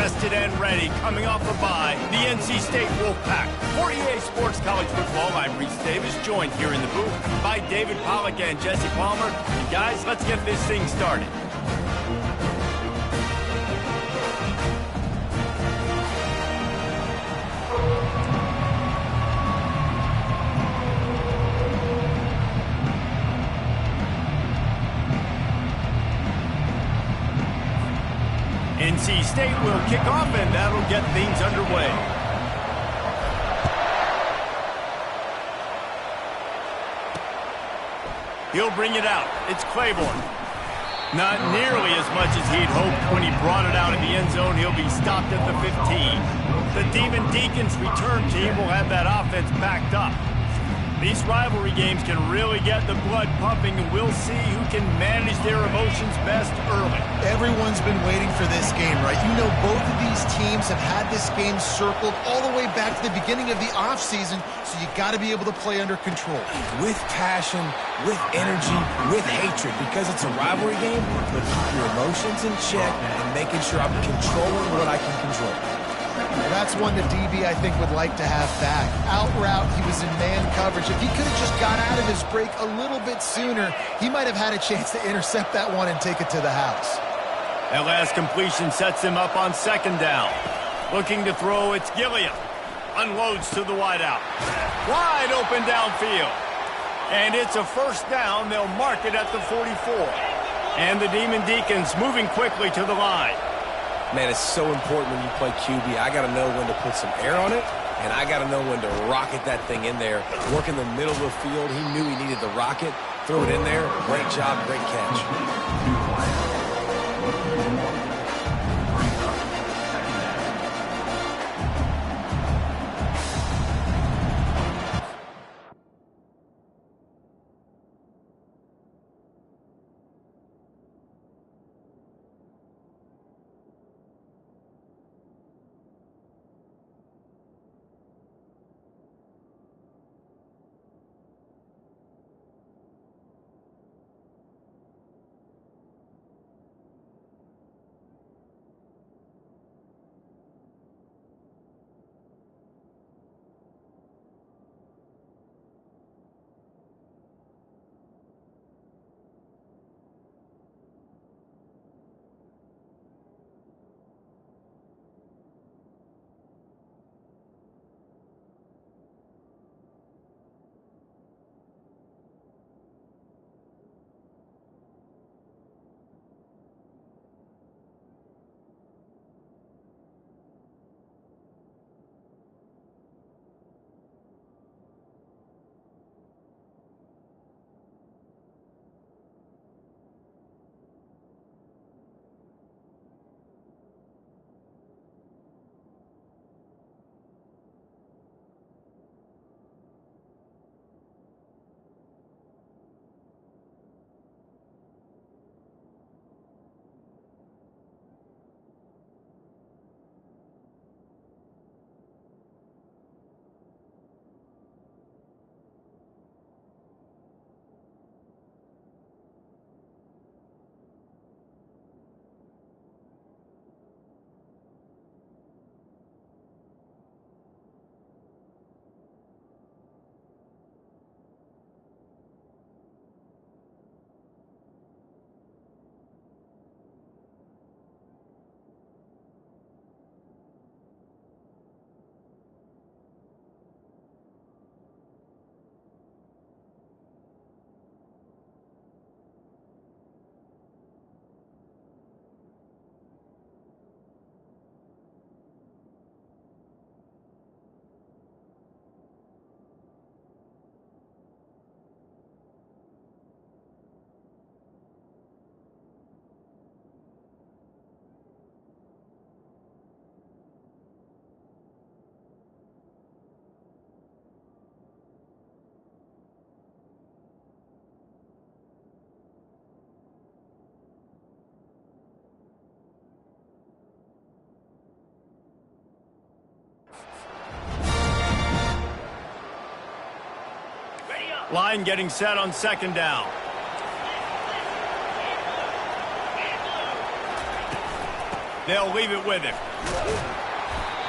rested and ready, coming off a bye, the NC State Wolfpack. For EA Sports College Football, I'm Reese Davis, joined here in the booth by David Pollack and Jesse Palmer. And guys, let's get this thing started. NC State will kick off, and that'll get things underway. He'll bring it out. It's Claiborne. Not nearly as much as he'd hoped when he brought it out in the end zone. He'll be stopped at the 15. The Demon Deacons return team will have that offense backed up. These rivalry games can really get the blood pumping, and we'll see who can manage their emotions best early. Everyone's been waiting for this game, right? You know, both of these teams have had this game circled all the way back to the beginning of the offseason, so you got to be able to play under control. With passion, with energy, with hatred, because it's a rivalry game, but keep your emotions in check and making sure I'm controlling what I can control. Well, that's one that DB, I think, would like to have back. Out route, he was in man coverage. If he could have just got out of his break a little bit sooner, he might have had a chance to intercept that one and take it to the house. That last completion sets him up on second down. Looking to throw, it's Gilliam. Unloads to the wideout. Wide open downfield. And it's a first down. They'll mark it at the 44. And the Demon Deacons moving quickly to the line. Man, it's so important when you play QB. I got to know when to put some air on it, and I got to know when to rocket that thing in there. Work in the middle of the field. He knew he needed the rocket. Threw it in there. Great job, great catch. Line getting set on second down. They'll leave it with him.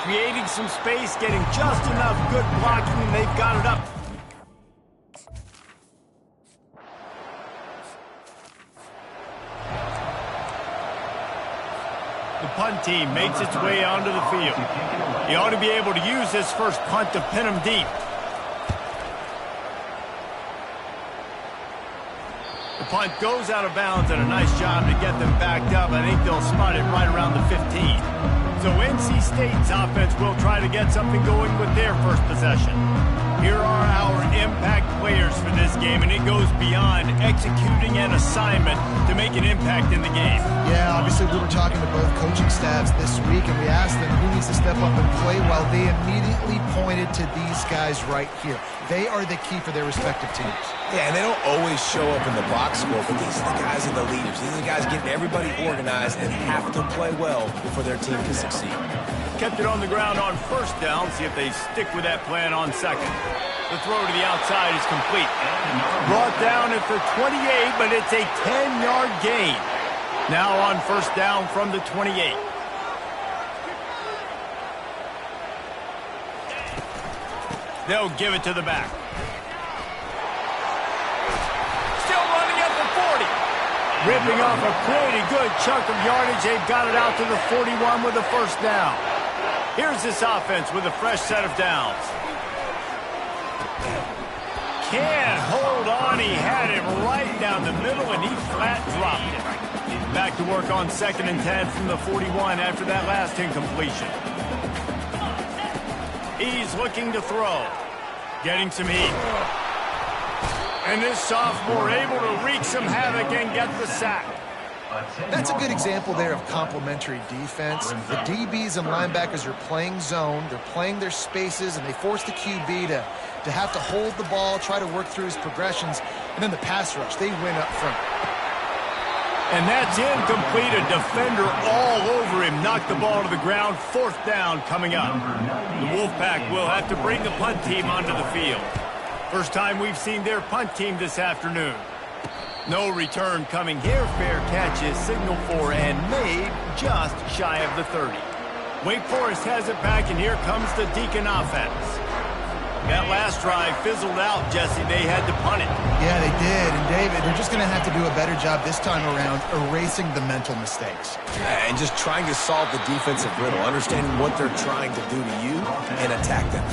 Creating some space, getting just enough good blocking, and they've got it up. The punt team makes its way onto the field. He ought to be able to use this first punt to pin him deep. The punt goes out of bounds, and a nice job to get them backed up. I think they'll spot it right around the 15. So NC State's offense will try to get something going with their first possession. Here are our impact players for this game, and it goes beyond executing an assignment to make an impact in the game. Yeah, obviously we were talking to both coaching staffs this week, and we asked them who needs to step up and play well. They immediately pointed to these guys right here. They are the key for their respective teams. Yeah, and they don't always show up in the box score, but these are the guys are the leaders. These are the guys getting everybody organized and have to play well for their team to succeed. Kept it on the ground on first down. See if they stick with that plan on second. The throw to the outside is complete. Brought down at the 28, but it's a 10-yard gain. Now on first down from the 28. They'll give it to the back. Still running at the 40. Ripping off a pretty good chunk of yardage. They've got it out to the 41 with a first down. Here's this offense with a fresh set of downs. Can't hold on. He had it right down the middle, and he flat dropped it. Back to work on 2nd and 10 from the 41 after that last incompletion. He's looking to throw. Getting some heat. And this sophomore able to wreak some havoc and get the sack. That's a good example there of complementary defense. The DBs and linebackers are playing zone. They're playing their spaces, and they force the QB to have to hold the ball, try to work through his progressions. And then the pass rush, they win up front. And that's incomplete. A defender all over him. Knocked the ball to the ground. 4th down coming up. The Wolfpack will have to bring the punt team onto the field. First time we've seen their punt team this afternoon. No return coming here. Fair catch is signaled for and made just shy of the 30. Wake Forest has it back, and here comes the Deacon offense. That last drive fizzled out, Jesse. They had to punt it. Yeah, they did. And, David, they're just going to have to do a better job this time around erasing the mental mistakes. And just trying to solve the defensive riddle, understanding what they're trying to do to you and attack them.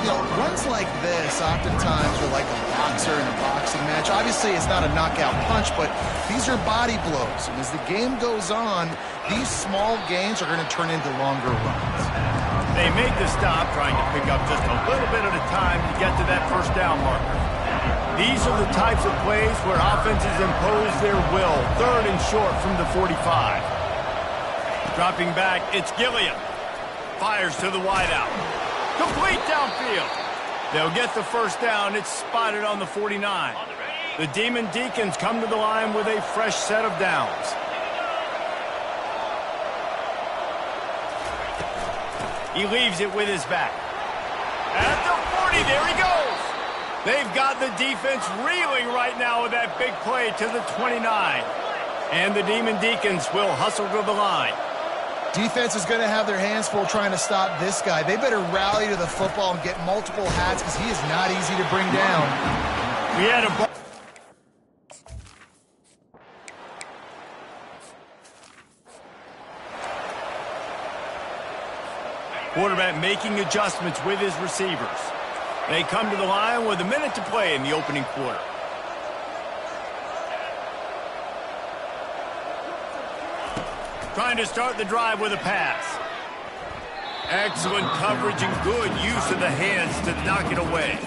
You know, runs like this oftentimes are like a boxer in a boxing match. Obviously, it's not a knockout punch, but these are body blows. And as the game goes on, these small gains are going to turn into longer runs. They make the stop, trying to pick up just a little bit at a time to get to that first down marker. These are the types of plays where offenses impose their will. 3rd and short from the 45. Dropping back, it's Gilliam. Fires to the wideout. Complete downfield. They'll get the first down. It's spotted on the 49. The Demon Deacons come to the line with a fresh set of downs. He leaves it with his back. At the 40, there he goes. They've got the defense reeling right now with that big play to the 29. And the Demon Deacons will hustle to the line. Defense is going to have their hands full trying to stop this guy. They better rally to the football and get multiple hats because he is not easy to bring down. We had a ball. Quarterback making adjustments with his receivers. They come to the line with a minute to play in the opening quarter. Trying to start the drive with a pass. Excellent coverage and good use of the hands to knock it away.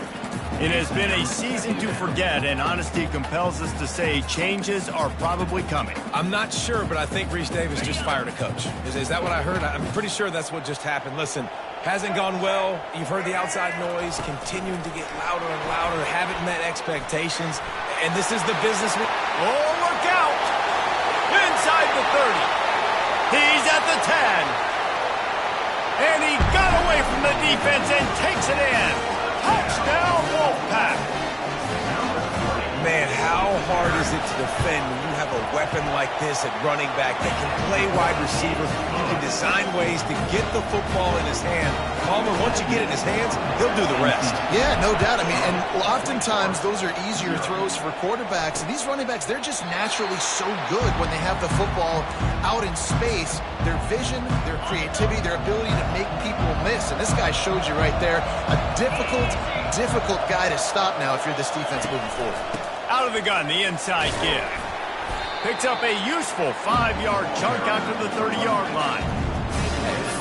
It has been a season to forget, and honesty compels us to say changes are probably coming. I'm not sure, but I think Reese Davis just fired a coach. Is that what I heard? I'm pretty sure that's what just happened. Listen, hasn't gone well. You've heard the outside noise continuing to get louder and louder. Haven't met expectations. And this is the business. Oh, look out! Inside the 30. He's at the 10. And he got away from the defense and takes it in. Touchdown, Wolfpack. Man, how hard is it to defend when you have a weapon like this at running back that can play wide receiver. You can design ways to get the football in his hand. Palmer, once you get it in his hands, he'll do the rest. Yeah, no doubt. I mean, and oftentimes those are easier throws for quarterbacks. And these running backs, they're just naturally so good when they have the football out in space. Their vision, their creativity, their ability to make people miss. And this guy showed you right there a difficult guy to stop now if you're this defense moving forward. Out of the gun, the inside give. Picks up a useful 5-yard chunk out to the 30-yard line.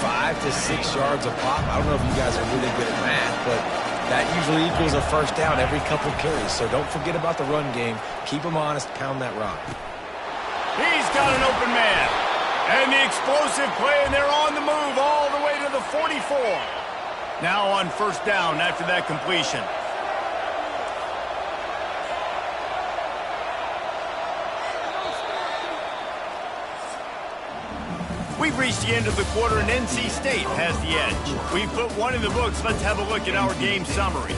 5 to 6 yards a pop. I don't know if you guys are really good at math, but that usually equals a first down every couple carries. So don't forget about the run game. Keep them honest. Pound that rock. He's got an open man. And the explosive play, and they're on the move all the way to the 44. Now on first down after that completion. We've reached the end of the quarter, and NC State has the edge. We've put one in the books. Let's have a look at our game summary.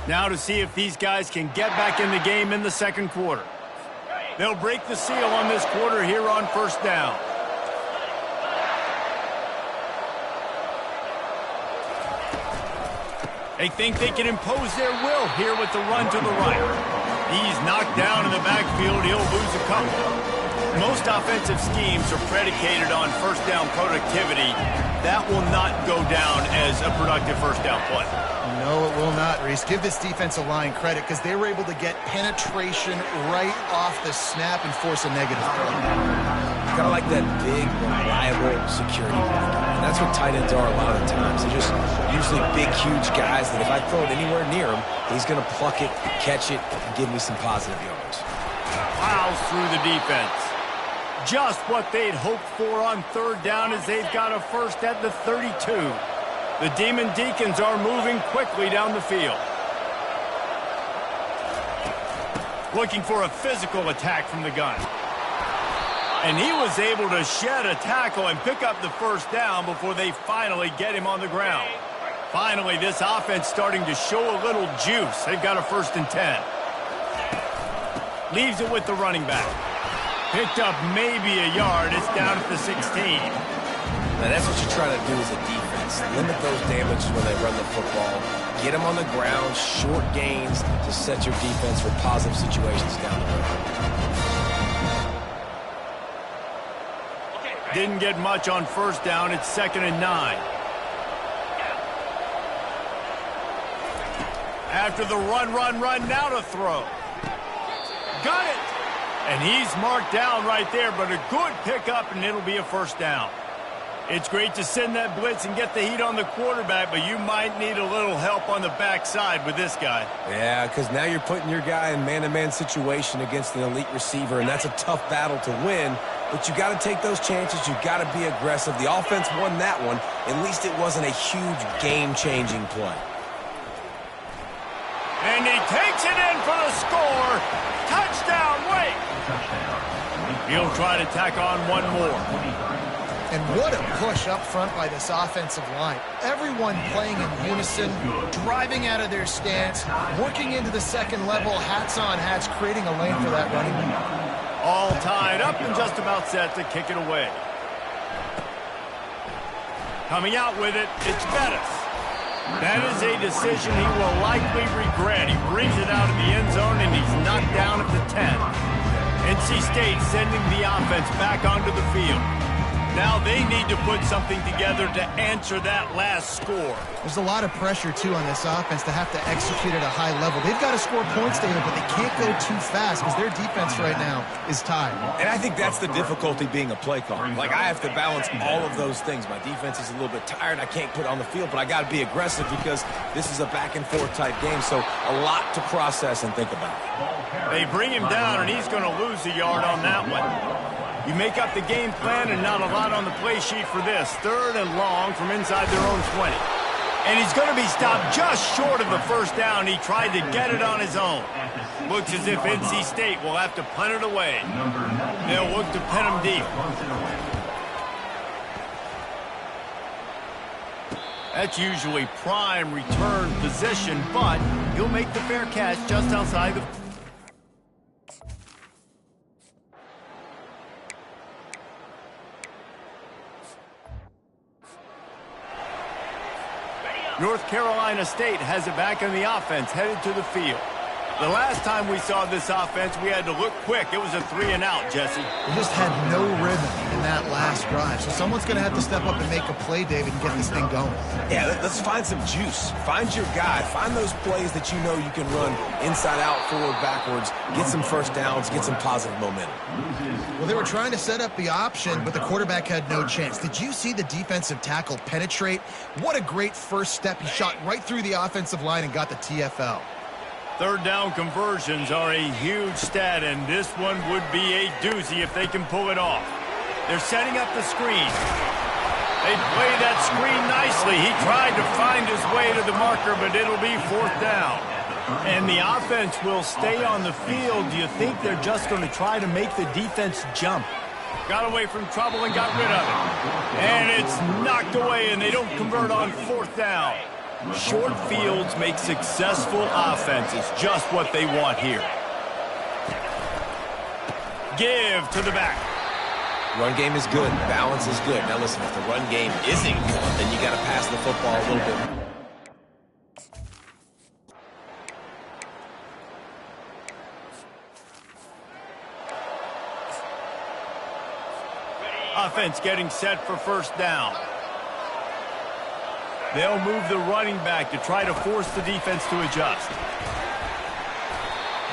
Now to see if these guys can get back in the game in the second quarter. They'll break the seal on this quarter here on first down. They think they can impose their will here with the run to the right. He's knocked down in the backfield. He'll lose a couple. Most offensive schemes are predicated on first down productivity. That will not go down as a productive first down play. No, it will not, Reese. Give this defensive line credit because they were able to get penetration right off the snap and force a negative play. Kind of like that big, reliable security blanket. And that's what tight ends are a lot of the times. They're just usually big, huge guys that if I throw it anywhere near him, he's going to pluck it, catch it, and give me some positive yards. Plows through the defense. Just what they'd hoped for on third down as they've got a first at the 32. The Demon Deacons are moving quickly down the field. Looking for a physical attack from the gun. And he was able to shed a tackle and pick up the first down before they finally get him on the ground. Finally, this offense starting to show a little juice. They've got a 1st and 10. Leaves it with the running back. Picked up maybe a yard. It's down at the 16. Now, that's what you try to do as a defense. Limit those damages when they run the football. Get them on the ground, short gains to set your defense for positive situations down the road. Didn't get much on first down. It's 2nd and 9. After the run, now to throw. Got it! And he's marked down right there, but a good pickup, and it'll be a first down. It's great to send that blitz and get the heat on the quarterback, but you might need a little help on the backside with this guy. Yeah, because now you're putting your guy in man-to-man situation against an elite receiver, and that's a tough battle to win. But you got to take those chances. You got to be aggressive. The offense won that one. At least it wasn't a huge game-changing play. And he takes it in for the score. Touchdown, Wake. He'll try to tack on one more. And what a push up front by this offensive line. Everyone playing in unison, driving out of their stance, working into the second level, hats on hats, creating a lane for that running back. All tied up and just about set to kick it away. Coming out with it, it's Bettis. That is a decision he will likely regret. He brings it out of the end zone, and he's knocked down at the 10. NC State sending the offense back onto the field. Now they need to put something together to answer that last score. There's a lot of pressure, too, on this offense to have to execute at a high level. They've got to score points, David, but they can't go too fast because their defense right now is tired. And I think that's the difficulty being a play caller. Like, I have to balance all of those things. My defense is a little bit tired. I can't put on the field, but I got to be aggressive because this is a back-and-forth type game, so a lot to process and think about. They bring him down, and he's going to lose a yard on that one. You make up the game plan and not a lot on the play sheet for this. 3rd and long from inside their own 20. And he's going to be stopped just short of the first down. He tried to get it on his own. Looks as if NC State will have to punt it away. They'll look to pin him deep. That's usually prime return position, but he'll make the fair catch just outside the... North Carolina State has it back in the offense, headed to the field. The last time we saw this offense, we had to look quick. It was a 3-and-out, Jesse. We just had no rhythm in that last drive. So someone's going to have to step up and make a play, David, and get this thing going. Yeah, let's find some juice. Find your guy. Find those plays that you know you can run inside out, forward, backwards, get some first downs, get some positive momentum. Well, they were trying to set up the option, but the quarterback had no chance. Did you see the defensive tackle penetrate? What a great first step. He shot right through the offensive line and got the TFL. Third down conversions are a huge stat, and this one would be a doozy if they can pull it off. They're setting up the screen. They play that screen nicely. He tried to find his way to the marker, but it'll be 4th down. And the offense will stay on the field. Do you think they're just going to try to make the defense jump? Got away from trouble and got rid of it. And it's knocked away, and they don't convert on 4th down. Short fields make successful offenses, just what they want here. Give to the back. Run game is good. Balance is good. Now listen, if the run game isn't good, then you got to pass the football a little bit. Offense getting set for 1st down. They'll move the running back to try to force the defense to adjust.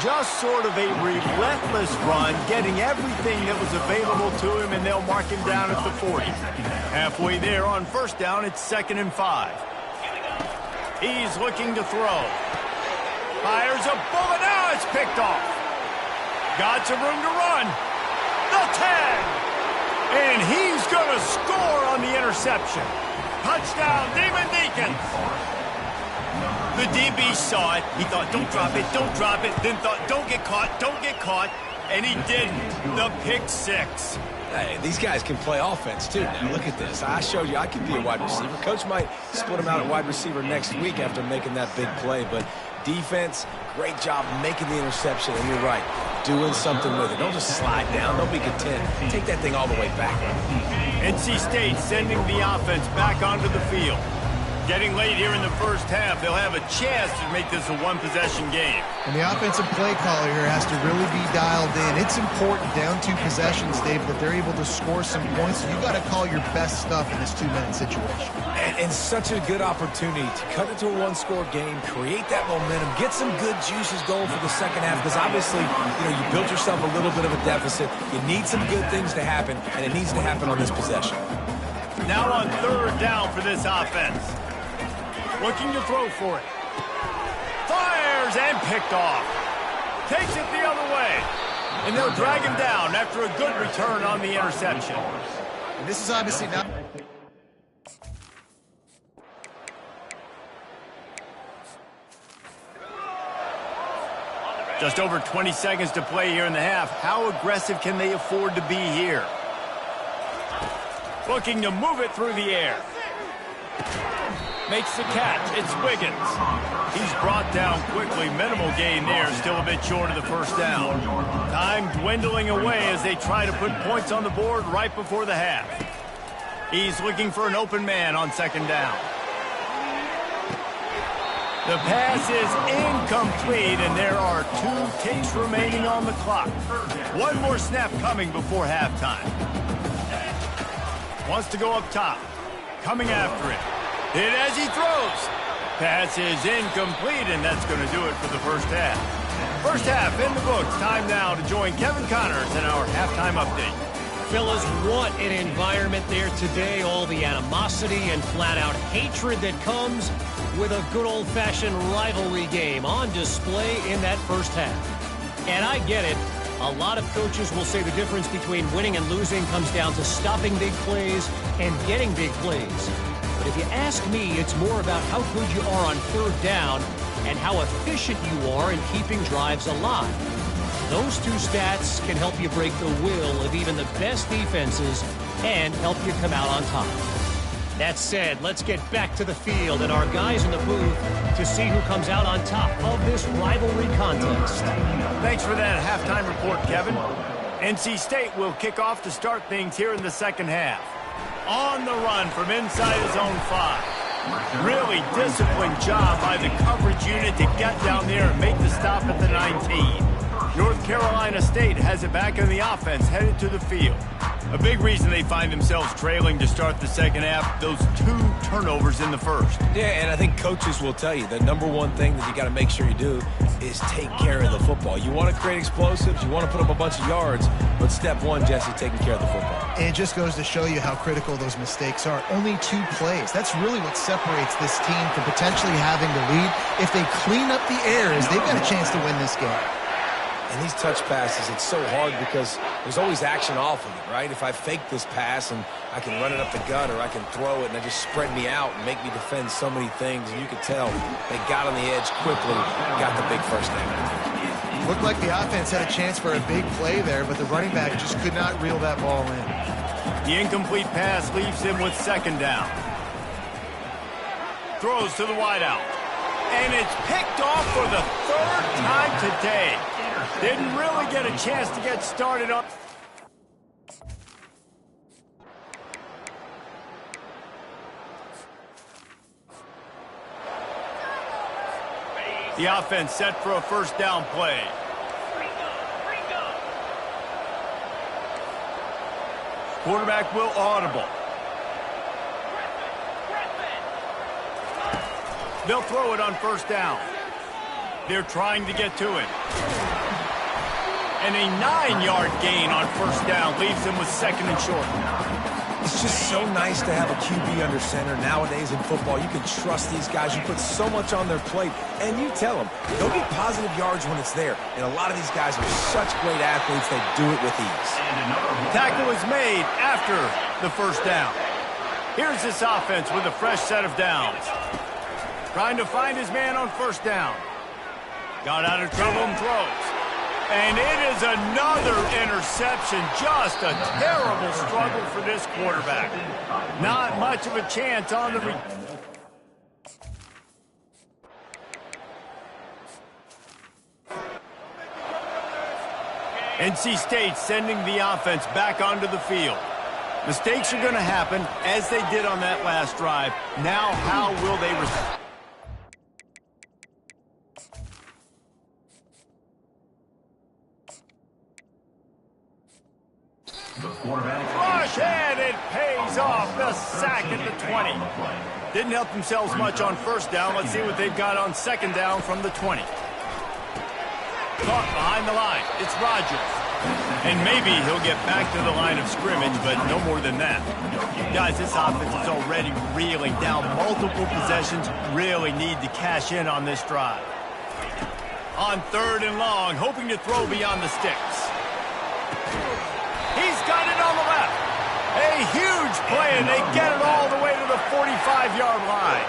Just sort of a relentless run, getting everything that was available to him, and they'll mark him down at the 40. Halfway there on 1st down, it's 2nd and 5. He's looking to throw. Fires a bullet. Now it's picked off. Got some room to run. The 10. And he's going to score on the interception. Touchdown, Demon Deacons. The DB saw it. He thought, don't drop it. Then thought, don't get caught. And he didn't. The pick 6. Hey, these guys can play offense, too. Now, look at this. I showed you I could be a wide receiver. Coach might split him out at wide receiver next week after making that big play. But defense, great job making the interception. And you're right, doing something with it. Don't just slide down. Don't be content. Take that thing all the way back. NC State sending the offense back onto the field. Getting late here in the 1st half, they'll have a chance to make this a one-possession game. And the offensive play caller here has to really be dialed in. It's important down 2 possessions, Dave, that they're able to score some points. So you got to call your best stuff in this 2-minute situation. And such a good opportunity to cut it to a 1-score game, create that momentum, get some good juices going for the 2nd half, because obviously, you built yourself a little bit of a deficit. You need some good things to happen, and it needs to happen on this possession. Now on 3rd down for this offense. Looking to throw for it. Fires and picked off. Takes it the other way. And they'll drag him down after a good return on the interception. And this is obviously not... Just over 20 seconds to play here in the half. How aggressive can they afford to be here? Looking to move it through the air. Makes the catch. It's Wiggins. He's brought down quickly. Minimal gain there. Still a bit short of the 1st down. Time dwindling away as they try to put points on the board right before the half. He's looking for an open man on 2nd down. The pass is incomplete, and there are 2 ticks remaining on the clock. One more snap coming before halftime. Wants to go up top. Coming after it. Hit as he throws. Pass is incomplete, and that's going to do it for the 1st half. 1st half in the books. Time now to join Kevin Connors in our halftime update. Fellas, what an environment there today. All the animosity and flat-out hatred that comes with a good old-fashioned rivalry game on display in that 1st half. And I get it. A lot of coaches will say the difference between winning and losing comes down to stopping big plays and getting big plays. But if you ask me, it's more about how good you are on 3rd down and how efficient you are in keeping drives alive. Those 2 stats can help you break the will of even the best defenses and help you come out on top. That said, let's get back to the field and our guys in the booth to see who comes out on top of this rivalry contest. Thanks for that halftime report, Kevin. NC State will kick off to start things here in the second half. On the run from inside his own 5. Really disciplined job by the coverage unit to get down there and make the stop at the 19. North Carolina State has it back in the offense, headed to the field. A big reason they find themselves trailing to start the second half, those 2 turnovers in the first. Yeah, and I think coaches will tell you the number one thing that you got to make sure you do is take care of the football. You want to create explosives, you want to put up a bunch of yards, but step one, Jesse, taking care of the football. And it just goes to show you how critical those mistakes are. Only 2 plays. That's really what separates this team from potentially having the lead. If they clean up the errors, they've got a chance to win this game. And these touch passes, it's so hard because there's always action off of it, right? If I fake this pass and I can run it up the gut or I can throw it and they just spread me out and make me defend so many things, and you can tell they got on the edge quickly, got the big first down. Looked like the offense had a chance for a big play there, but the running back just could not reel that ball in. The incomplete pass leaves him with second down. Throws to the wideout. And it's picked off for the 3rd time today. Didn't really get a chance to get started on. The offense set for a first down play. Quarterback will audible. They'll throw it on first down. They're trying to get to it. And a 9-yard gain on first down leaves them with second and short. It's just so nice to have a QB under center. Nowadays in football, you can trust these guys. You put so much on their plate, and you tell them, go get positive yards when it's there. And a lot of these guys are such great athletes, they do it with ease. Tackle is made after the first down. Here's this offense with a fresh set of downs. Trying to find his man on first down. Got out of trouble and throws. And it is another interception. Just a terrible struggle for this quarterback. Not much of a chance on the... NC State sending the offense back onto the field. Mistakes are going to happen, as they did on that last drive. Now, how will they respond? Rush, and it pays off. The sack at the 20. Didn't help themselves much on first down. Let's see what they've got on second down from the 20. Caught behind the line. It's Rodgers. And maybe he'll get back to the line of scrimmage, but no more than that. Guys, this offense is already reeling down. Multiple possessions, really need to cash in on this drive. On 3rd and long, hoping to throw beyond the sticks. He's got it on the left. A huge play, and they get it all the way to the 45-yard line.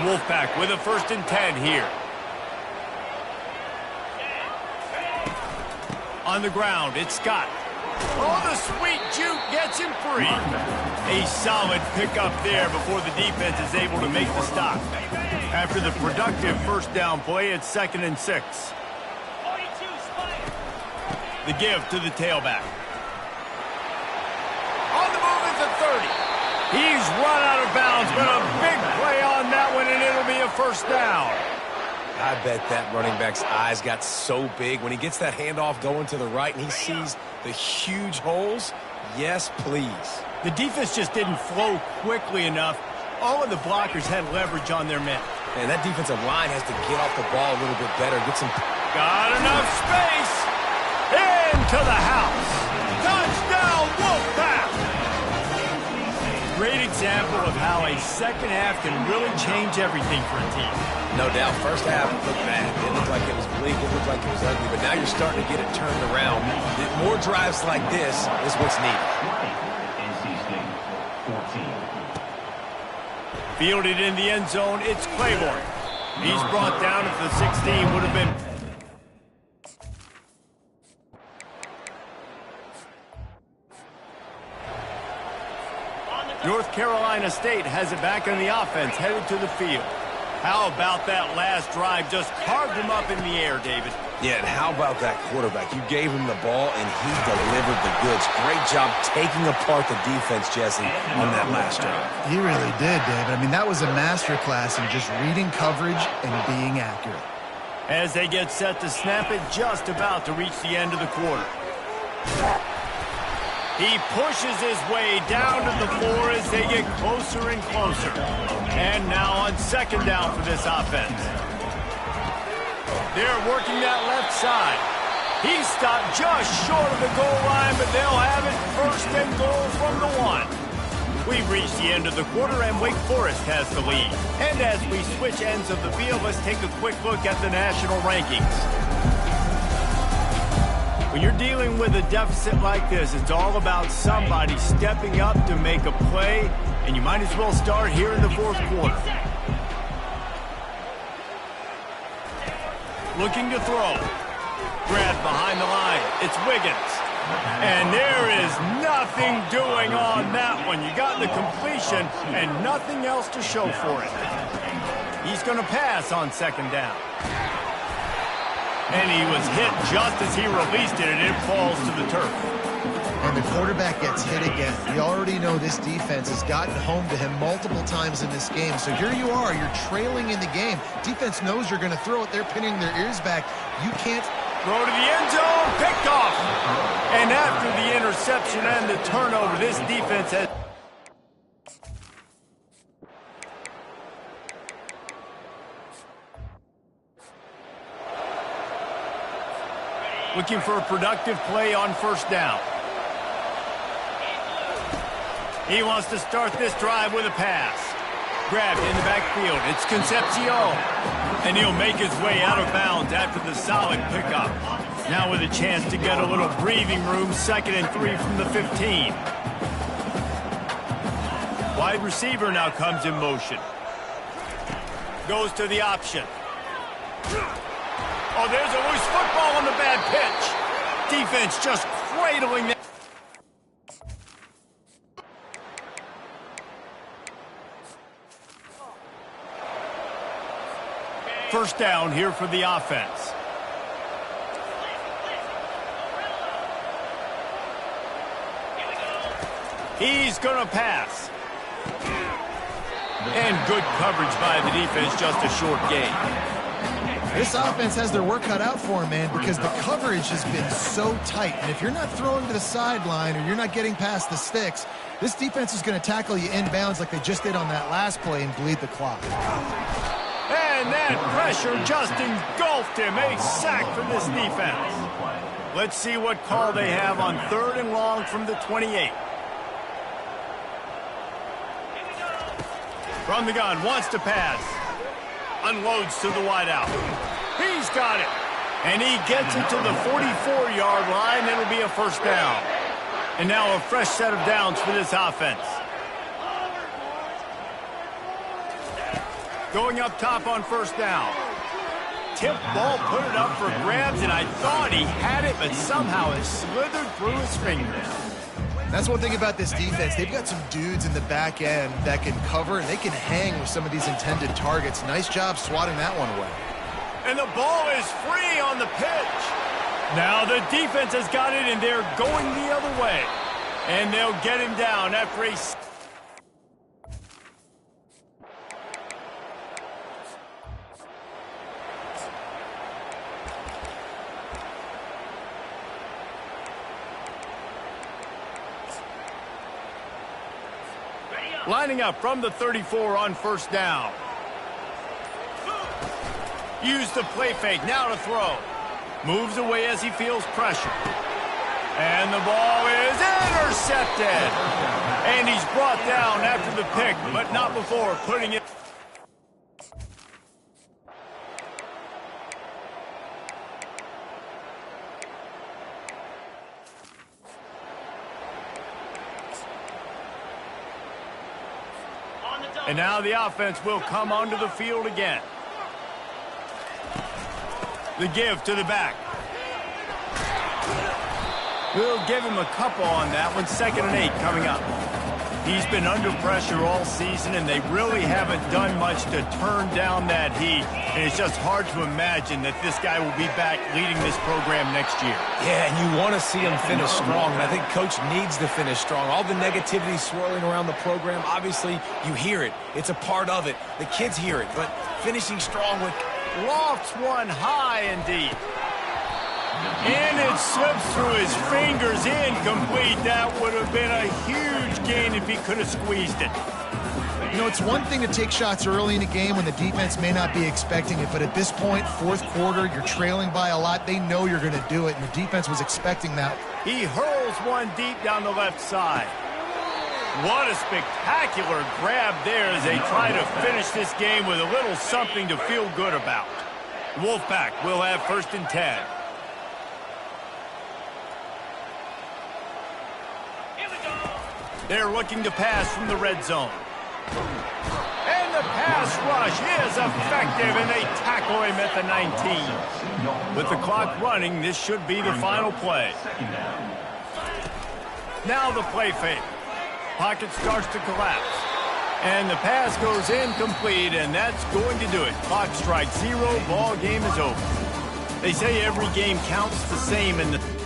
Wolfpack with a 1st and 10 here. On the ground, it's Scott. Oh, the sweet juke gets him free. A solid pickup there before the defense is able to make the stop. After the productive first down play, it's 2nd and 6. The give to the tailback. On the move is the 30. He's run out of bounds, but a big play on that one, and it'll be a first down. I bet that running back's eyes got so big when he gets that handoff going to the right and he sees the huge holes. Yes, please. The defense just didn't flow quickly enough. All of the blockers had leverage on their men. And that defensive line has to get off the ball a little bit better. Get some... Got enough space. Into the house. Touchdown, Wolfpack. Great example of how a second half can really change everything for a team. No doubt. First half looked bad. It looked like it was bleak. It looked like it was ugly. But now you're starting to get it turned around. More drives like this is what's needed. Fielded in the end zone, it's Claiborne. He's brought down at the 16. Would have been... North Carolina State has it back on the offense, headed to the field. How about that last drive? Just carved him up in the air, David. Yeah, and how about that quarterback? You gave him the ball, and he delivered the goods. Great job taking apart the defense, Jesse, on that last drive. He really did, David. I mean, that was a masterclass in just reading coverage and being accurate. As they get set to snap it, just about to reach the end of the quarter. He pushes his way down to the floor as they get closer and closer. And now on second down for this offense. They're working that left side. He stopped just short of the goal line, but they'll have it first and goal from the 1. We've reached the end of the quarter, and Wake Forest has the lead. And as we switch ends of the field, let's take a quick look at the national rankings. When you're dealing with a deficit like this, it's all about somebody stepping up to make a play, and you might as well start here in the fourth quarter. Looking to throw. Grabbed behind the line. It's Wiggins. And there is nothing doing on that one. You got the completion and nothing else to show for it. He's going to pass on second down. And he was hit just as he released it, and it falls to the turf. And the quarterback gets hit again. We already know this defense has gotten home to him multiple times in this game. So here you are, you're trailing in the game. Defense knows you're going to throw it. They're pinning their ears back. You can't throw to the end zone, picked off. And after the interception and the turnover, this defense has... Looking for a productive play on first down. He wants to start this drive with a pass. Grabbed in the backfield. It's Concepcion. And he'll make his way out of bounds after the solid pickup. Now with a chance to get a little breathing room, 2nd and 3 from the 15. Wide receiver now comes in motion. Goes to the option. Oh, there's a loose football on the bad pitch. Defense just cradling that. First down here for the offense. He's going to pass. And good coverage by the defense, just a short gain. This offense has their work cut out for them, man, because the coverage has been so tight. And if you're not throwing to the sideline or you're not getting past the sticks, this defense is going to tackle you inbounds like they just did on that last play and bleed the clock. And that pressure just engulfed him. A sack for this defense. Let's see what call they have on 3rd and long from the 28. From the gun, wants to pass. Unloads to the wideout. He's got it. And he gets it to the 44-yard line. It'll be a first down. And now a fresh set of downs for this offense. Going up top on first down. Tip ball, put it up for grabs, and I thought he had it, but somehow it slithered through his fingers. That's one thing about this defense. They've got some dudes in the back end that can cover, and they can hang with some of these intended targets. Nice job swatting that one away. And the ball is free on the pitch. Now the defense has got it, and they're going the other way. And they'll get him down after a... Lining up from the 34 on first down. Use the play fake, now to throw. Moves away as he feels pressure. And the ball is intercepted. And he's brought down after the pick, but not before putting it. And now the offense will come onto the field again. The give to the back. We'll give him a couple on that one. 2nd and 8 coming up. He's been under pressure all season, and they really haven't done much to turn down that heat. And it's just hard to imagine that this guy will be back leading this program next year. Yeah, and you want to see him finish strong, and I think Coach needs to finish strong. All the negativity swirling around the program, obviously, you hear it. It's a part of it. The kids hear it, but finishing strong with... Lofts one high and deep. And it slips through his fingers, incomplete. That would have been a huge gain if he could have squeezed it. You know, it's one thing to take shots early in a game when the defense may not be expecting it, but at this point, fourth quarter, you're trailing by a lot. They know you're going to do it, and the defense was expecting that. He hurls one deep down the left side. What a spectacular grab there as they try to finish this game with a little something to feel good about. Wolfpack will have 1st and 10. They're looking to pass from the red zone. And the pass rush is effective, and they tackle him at the 19. With the clock running, this should be the final play. Now the play fake. Pocket starts to collapse. And the pass goes incomplete, and that's going to do it. Clock strikes 0, ball game is over. They say every game counts the same in the...